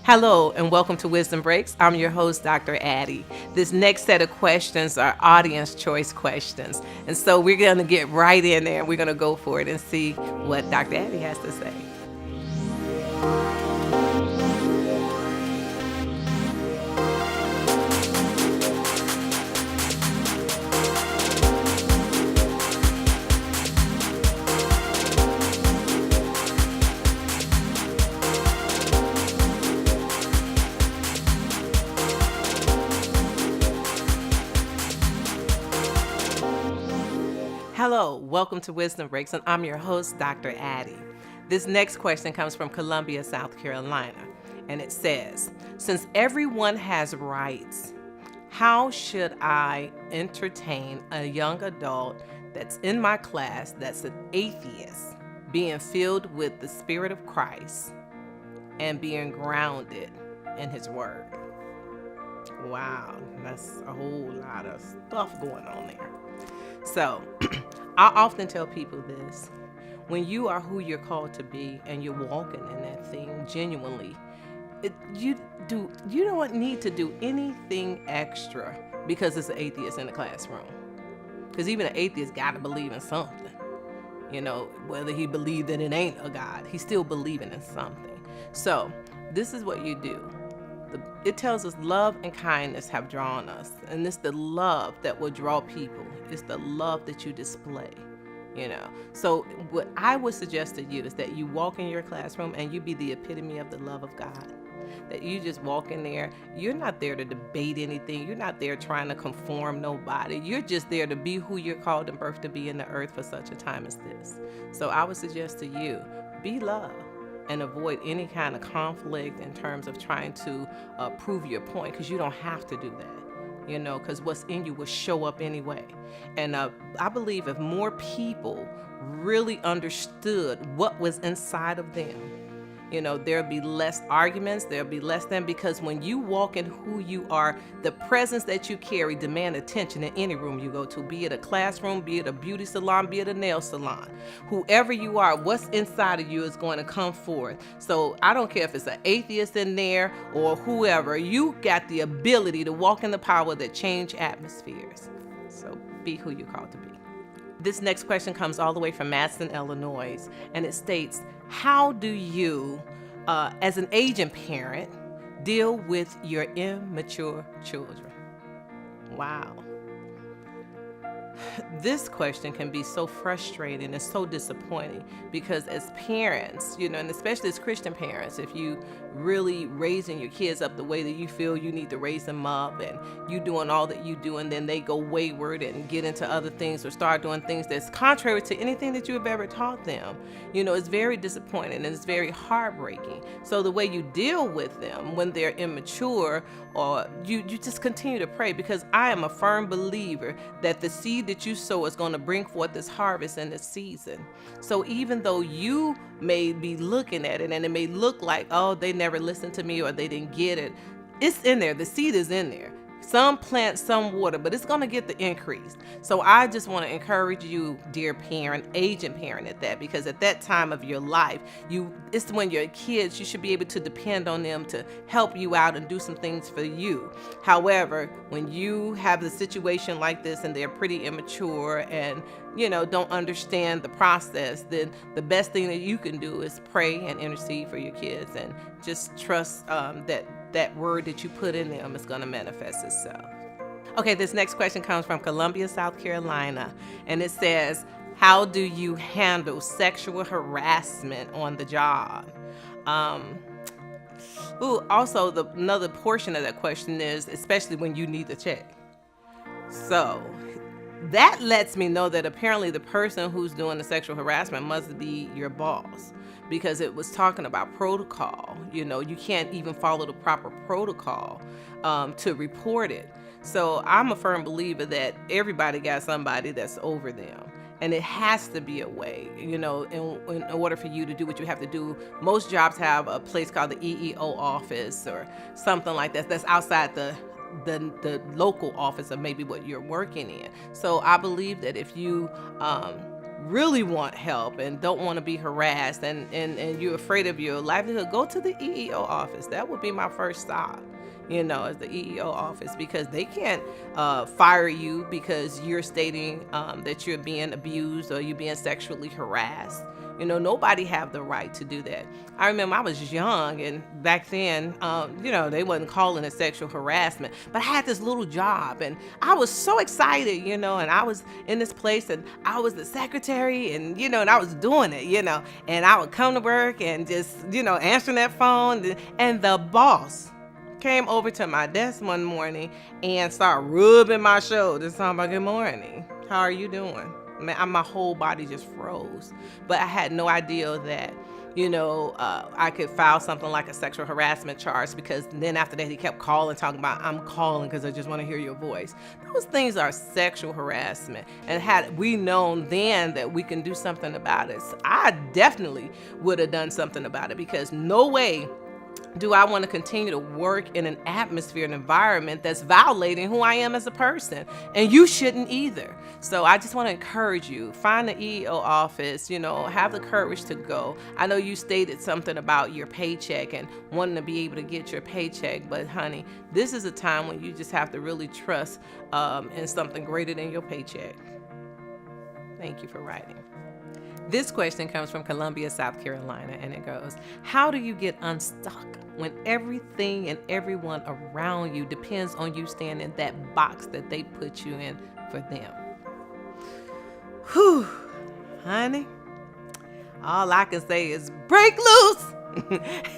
Hello and welcome to Wisdom Breaks. I'm your host, Dr. Addie. This next set of questions are audience choice questions. And so we're going to get right in there and we're going to go for it and see what Dr. Addie has to say. Hello, welcome to Wisdom Breaks, and I'm your host, Dr. Addie. This next question comes from Columbia, South Carolina, and it says, since everyone has rights, how should I entertain a young adult that's in my class that's an atheist, being filled with the Spirit of Christ and being grounded in His Word? Wow, that's a whole lot of stuff going on there. So, I often tell people this: when you are who you're called to be and you're walking in that thing genuinely, you don't need to do anything extra because it's an atheist in the classroom. Because even an atheist got to believe in something. You know, whether he believed that it ain't a God, he's still believing in something. So, this is what you do. It tells us love and kindness have drawn us, and it's the love that will draw people. It's the love that you display, So what I would suggest to you is that you walk in your classroom and you be the epitome of the love of God. That you just walk in there. You're not there to debate anything. You're not there trying to conform nobody. You're just there to be who you're called and birthed to be in the earth for such a time as this. So I would suggest to you, be love. And avoid any kind of conflict in terms of trying to prove your point, because you don't have to do that, because what's in you will show up anyway. And I believe if more people really understood what was inside of them, there'll be less arguments, there'll be less than, because when you walk in who you are, the presence that you carry demand attention in any room you go to, be it a classroom, be it a beauty salon, be it a nail salon. Whoever you are, what's inside of you is going to come forth. So I don't care if it's an atheist in there or whoever, you got the ability to walk in the power that change atmospheres. So be who you're called to be. This next question comes all the way from Madison, Illinois, and it states, how do you, as an aging parent, deal with your immature children? Wow. This question can be so frustrating and so disappointing, because as parents, and especially as Christian parents, if you really raising your kids up the way that you feel you need to raise them up, and you doing all that you do, and then they go wayward and get into other things or start doing things that's contrary to anything that you have ever taught them, it's very disappointing and it's very heartbreaking. So the way you deal with them when they're immature, or you just continue to pray, because I am a firm believer that the seed that you sow is going to bring forth this harvest in this season. So even though you may be looking at it and it may look like, oh, they never listened to me or they didn't get it, it's in there. The seed is in there. Some plant, some water, but it's going to get the increase. So I just want to encourage you, dear parent, aging parent, at that, because at that time of your life, it's when your kids, you should be able to depend on them to help you out and do some things for you. However, when you have the situation like this and they're pretty immature and don't understand the process, then the best thing that you can do is pray and intercede for your kids, and just trust that word that you put in them is going to manifest itself. Okay, this next question comes from Columbia, South Carolina, and it says, how do you handle sexual harassment on the job? Also, another portion of that question is, especially when you need the check. So that lets me know that apparently the person who's doing the sexual harassment must be your boss, because it was talking about protocol. You can't even follow the proper protocol to report it. So I'm a firm believer that everybody got somebody that's over them. And it has to be a way, in order for you to do what you have to do. Most jobs have a place called the EEO office or something like that. That's outside the local office of maybe what you're working in. So I believe that if you really want help and don't want to be harassed and you're afraid of your livelihood, go to the EEO office. That would be my first stop, as the EEO office, because they can't fire you because you're stating that you're being abused or you're being sexually harassed. Nobody have the right to do that. I remember I was young, and back then, they wasn't calling it sexual harassment, but I had this little job, and I was so excited, and I was in this place, and I was the secretary, and, and I was doing it, and I would come to work and just, answering that phone, and the boss came over to my desk one morning and started rubbing my shoulders, talking about, "Good morning. How are you doing?" Man, my whole body just froze. But I had no idea that, I could file something like a sexual harassment charge, because then after that he kept calling, talking about, "I'm calling because I just want to hear your voice." Those things are sexual harassment. And had we known then that we can do something about it, I definitely would have done something about it, because no way do I want to continue to work in an atmosphere, an environment that's violating who I am as a person? And you shouldn't either. So I just want to encourage you, find the EEO office, have the courage to go. I know you stated something about your paycheck and wanting to be able to get your paycheck, but honey, this is a time when you just have to really trust in something greater than your paycheck. Thank you for writing. This question comes from Columbia, South Carolina, and it goes, how do you get unstuck when everything and everyone around you depends on you staying in that box that they put you in for them? Whew, honey, all I can say is break loose.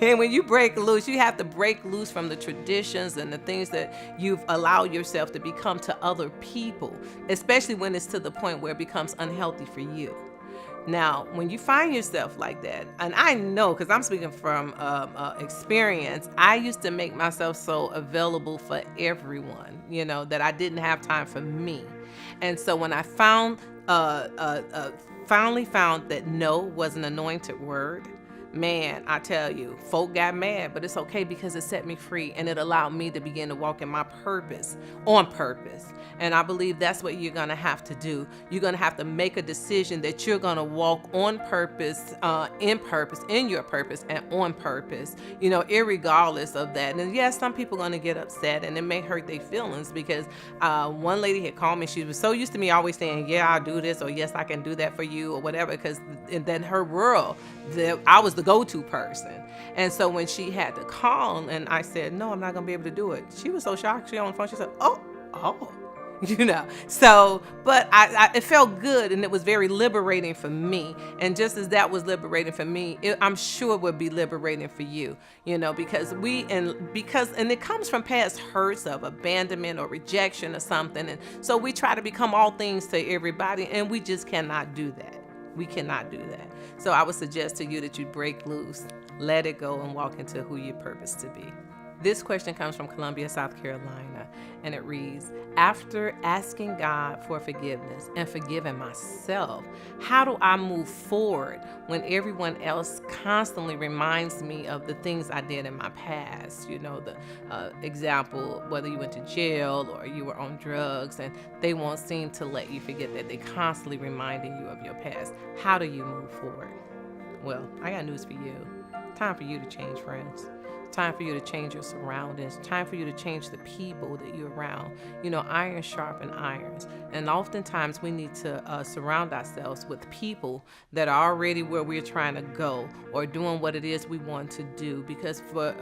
And when you break loose, you have to break loose from the traditions and the things that you've allowed yourself to become to other people, especially when it's to the point where it becomes unhealthy for you. Now, when you find yourself like that, and I know, because I'm speaking from experience, I used to make myself so available for everyone, that I didn't have time for me. And so when I finally found that no was an anointed word, man, I tell you, folk got mad, but it's okay, because it set me free and it allowed me to begin to walk in my purpose, on purpose. And I believe that's what you're going to have to do. You're going to have to make a decision that you're going to walk on purpose, in your purpose, and on purpose, irregardless of that. And yes, some people are going to get upset and it may hurt their feelings, because one lady had called me. She was so used to me always saying, yeah, I'll do this, or yes, I can do that for you, or whatever, because in her world, I was the go-to person. And so when she had to call and I said, no, I'm not going to be able to do it, she was so shocked. She on the phone, she said, oh. So, but it felt good, and it was very liberating for me. And just as that was liberating for me, I'm sure it would be liberating for you, because it comes from past hurts of abandonment or rejection or something. And so we try to become all things to everybody, and we just cannot do that. We cannot do that. So I would suggest to you that you break loose, let it go, and walk into who you're purposed to be. This question comes from Columbia, South Carolina, and it reads, after asking God for forgiveness and forgiving myself, how do I move forward when everyone else constantly reminds me of the things I did in my past? The example, whether you went to jail or you were on drugs, and they won't seem to let you forget that. They're constantly reminding you of your past. How do you move forward? Well, I got news for you. Time for you to change, friends. Time for you to change your surroundings. Time for you to change the people that you're around. Iron sharpens irons. And oftentimes we need to surround ourselves with people that are already where we're trying to go, or doing what it is we want to do. Because for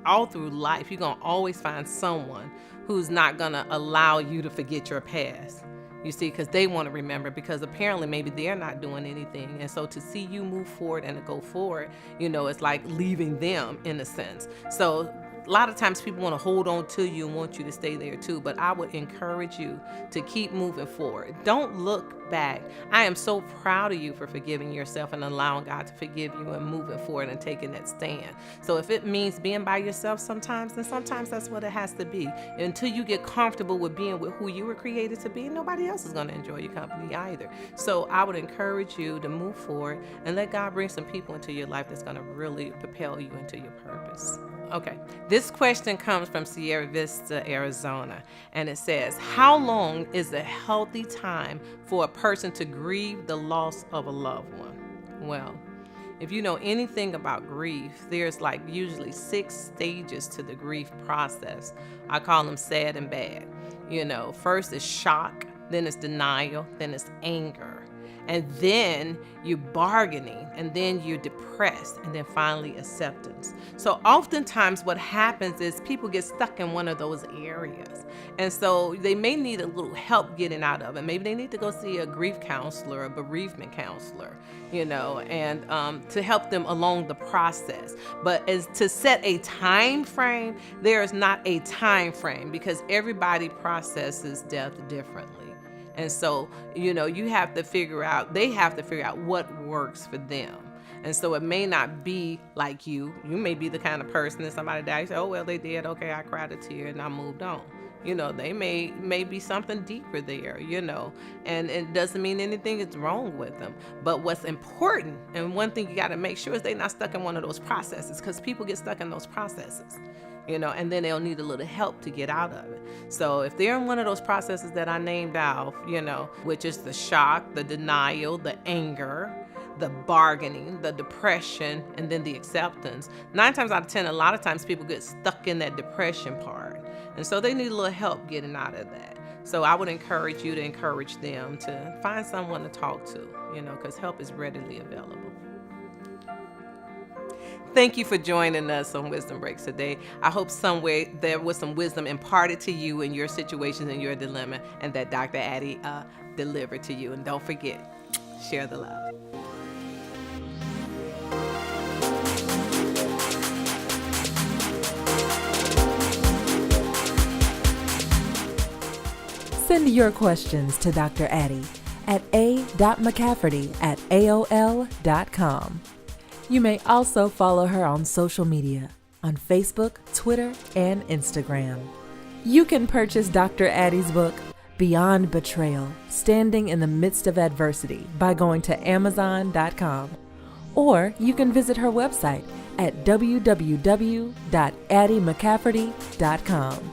all through life, you're going to always find someone who's not going to allow you to forget your past. You see, because they want to remember, because apparently maybe they're not doing anything. And so to see you move forward and to go forward, it's like leaving them in a sense. So a lot of times people want to hold on to you and want you to stay there too. But I would encourage you to keep moving forward. Don't look back. I am so proud of you for forgiving yourself and allowing God to forgive you and moving forward and taking that stand. So if it means being by yourself sometimes, then sometimes that's what it has to be. Until you get comfortable with being with who you were created to be, nobody else is going to enjoy your company either. So I would encourage you to move forward and let God bring some people into your life that's going to really propel you into your purpose. Okay, This question comes from Sierra Vista, Arizona, and it says, how long is a healthy time for a person to grieve the loss of a loved one? Well, if you know anything about grief, there's like usually 6 stages to the grief process. I call them sad and bad. First is shock, then it's denial, then it's anger, and then you're bargaining, and then you're depressed, and then finally acceptance. So oftentimes what happens is people get stuck in one of those areas, and so they may need a little help getting out of it. Maybe they need to go see a grief counselor, a bereavement counselor, and to help them along the process. But as to set a time frame, there is not a time frame, because everybody processes death differently. And so, they have to figure out what works for them. And so it may not be like you. You may be the kind of person that somebody died, you say, oh, well, they did. Okay, I cried a tear and I moved on. They may be something deeper there, and it doesn't mean anything is wrong with them. But what's important, and one thing you got to make sure, is they're not stuck in one of those processes, because people get stuck in those processes. And then they'll need a little help to get out of it. So if they're in one of those processes that I named out, which is the shock, the denial, the anger, the bargaining, the depression, and then the acceptance, 9 times out of 10, a lot of times people get stuck in that depression part. And so they need a little help getting out of that. So I would encourage you to encourage them to find someone to talk to, because help is readily available. Thank you for joining us on Wisdom Breaks today. I hope some way there was some wisdom imparted to you in your situation and your dilemma, and that Dr. Addie delivered to you. And don't forget, share the love. Send your questions to Dr. Addie at a.mcafferty@aol.com. You may also follow her on social media on Facebook, Twitter, and Instagram. You can purchase Dr. Addie's book, Beyond Betrayal, Standing in the Midst of Adversity, by going to Amazon.com. Or you can visit her website at www.addiemcafferty.com.